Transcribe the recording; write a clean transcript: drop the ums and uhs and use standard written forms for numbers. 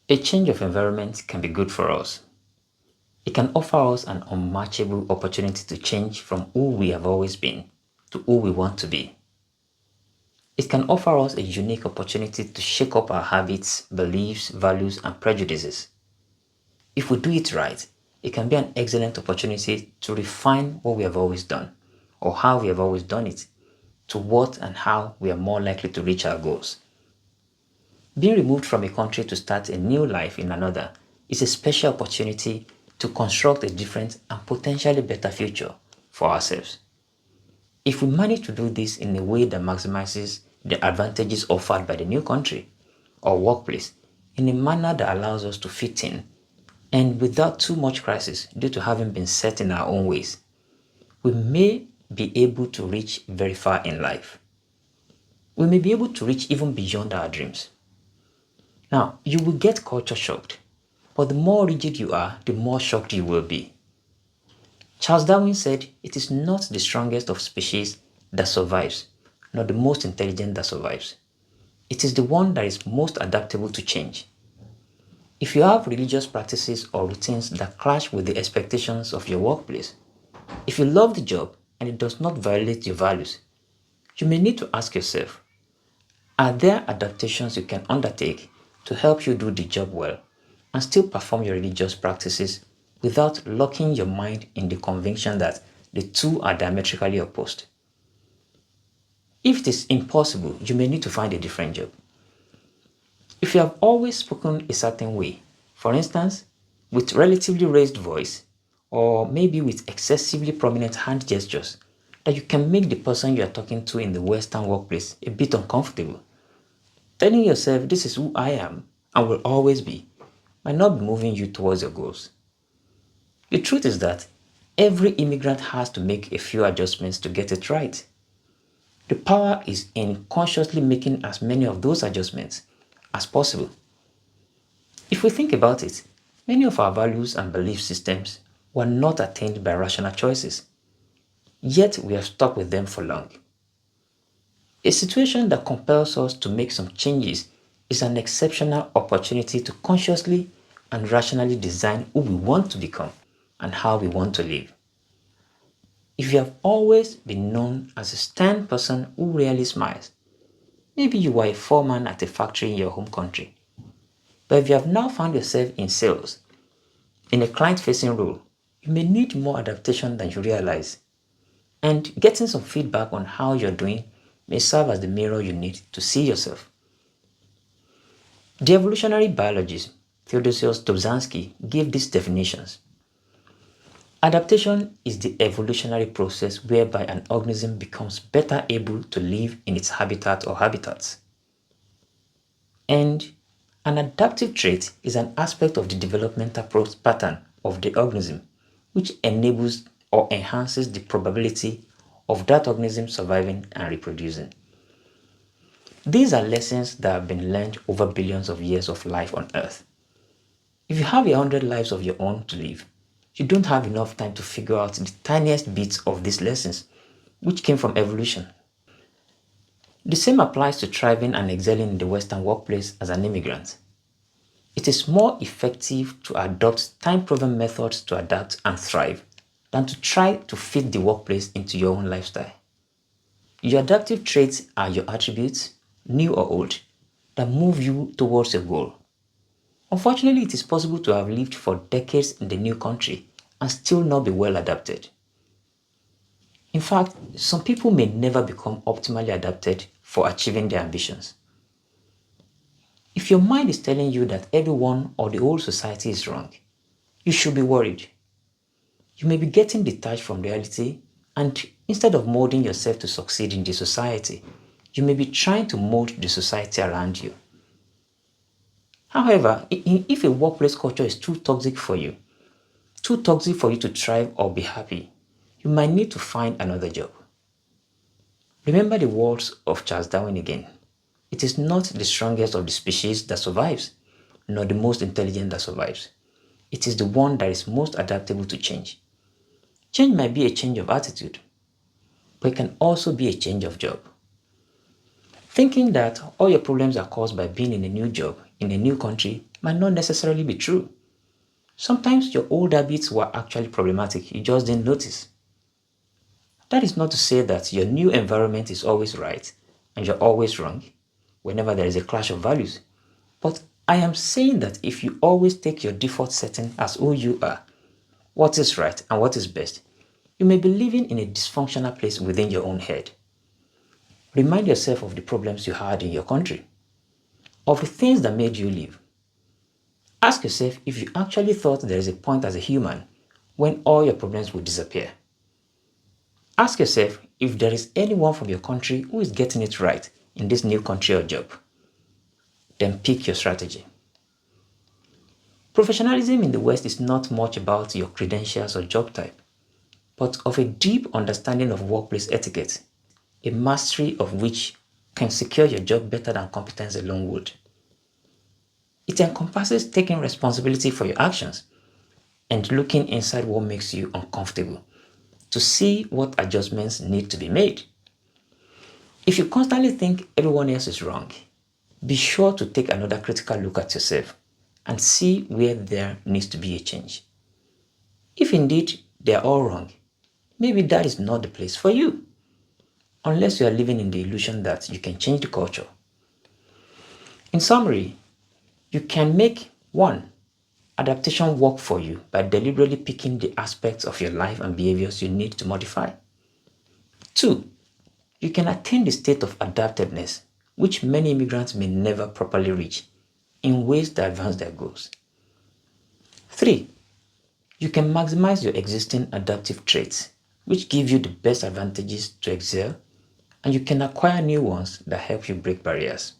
A change of environment can be good for us. It can offer us an unmatchable opportunity to change from who we have always been to who we want to be. It can offer us a unique opportunity to shake up our habits, beliefs, values, and prejudices. If we do it right, it can be an excellent opportunity to refine what we have always done or how we have always done it to what and how we are more likely to reach our goals. Being removed from a country to start a new life in another is a special opportunity to construct a different and potentially better future for ourselves. If we manage to do this in a way that maximizes the advantages offered by the new country or workplace in a manner that allows us to fit in and without too much crisis due to having been set in our own ways, we may be able to reach very far in life. We may be able to reach even beyond our dreams. Now, you will get culture shocked, but the more rigid you are, the more shocked you will be. Charles Darwin said it is not the strongest of species that survives, nor the most intelligent that survives. It is the one that is most adaptable to change. If you have religious practices or routines that clash with the expectations of your workplace, if you love the job and it does not violate your values, you may need to ask yourself, are there adaptations you can undertake to help you do the job well and still perform your religious practices without locking your mind in the conviction that the two are diametrically opposed? If it is impossible, you may need to find a different job. If you have always spoken a certain way, for instance, with relatively raised voice, or maybe with excessively prominent hand gestures, that you can make the person you are talking to in the Western workplace a bit uncomfortable. Telling yourself this is who I am and will always be might not be moving you towards your goals. The truth is that every immigrant has to make a few adjustments to get it right. The power is in consciously making as many of those adjustments as possible. If we think about it, many of our values and belief systems were not attained by rational choices, yet we are stuck with them for long. A situation that compels us to make some changes is an exceptional opportunity to consciously and rationally design who we want to become and how we want to live. If you have always been known as a stern person who rarely smiles, maybe you were a foreman at a factory in your home country. But if you have now found yourself in sales, in a client-facing role, you may need more adaptation than you realize. And getting some feedback on how you're doing may serve as the mirror you need to see yourself. The evolutionary biologist Theodosius Dobzhansky gave these definitions. Adaptation is the evolutionary process whereby an organism becomes better able to live in its habitat or habitats. And an adaptive trait is an aspect of the developmental pattern of the organism which enables or enhances the probability of that organism surviving and reproducing. These are lessons that have been learned over billions of years of life on Earth. If you have 100 lives of your own to live, you don't have enough time to figure out the tiniest bits of these lessons, which came from evolution. The same applies to thriving and excelling in the Western workplace as an immigrant. It is more effective to adopt time-proven methods to adapt and thrive than to try to fit the workplace into your own lifestyle. Your adaptive traits are your attributes, new or old, that move you towards your goal. Unfortunately, it is possible to have lived for decades in the new country and still not be well adapted. In fact, some people may never become optimally adapted for achieving their ambitions. If your mind is telling you that everyone or the whole society is wrong, you should be worried. You may be getting detached from reality, and instead of molding yourself to succeed in the society, you may be trying to mold the society around you. However, if a workplace culture is too toxic for you to thrive or be happy, you might need to find another job. Remember the words of Charles Darwin again. It is not the strongest of the species that survives, nor the most intelligent that survives. It is the one that is most adaptable to change. Change might be a change of attitude, but it can also be a change of job. Thinking that all your problems are caused by being in a new job, in a new country, might not necessarily be true. Sometimes your old habits were actually problematic, you just didn't notice. That is not to say that your new environment is always right and you're always wrong whenever there is a clash of values. But I am saying that if you always take your default setting as who you are, what is right and what is best, you may be living in a dysfunctional place within your own head. Remind yourself of the problems you had in your country, of the things that made you live. Ask yourself if you actually thought there is a point as a human when all your problems would disappear. Ask yourself if there is anyone from your country who is getting it right in this new country or job. Then pick your strategy. Professionalism in the West is not much about your credentials or job type, but of a deep understanding of workplace etiquette, a mastery of which can secure your job better than competence alone would. It encompasses taking responsibility for your actions and looking inside what makes you uncomfortable to see what adjustments need to be made. If you constantly think everyone else is wrong, be sure to take another critical look at yourself and see where there needs to be a change. If indeed they are all wrong, maybe that is not the place for you, unless you are living in the illusion that you can change the culture. In summary, you can make 1. Adaptation work for you by deliberately picking the aspects of your life and behaviors you need to modify. 2. You can attain the state of adaptiveness, which many immigrants may never properly reach, in ways that advance their goals. 3. You can maximize your existing adaptive traits, which give you the best advantages to excel, and you can acquire new ones that help you break barriers.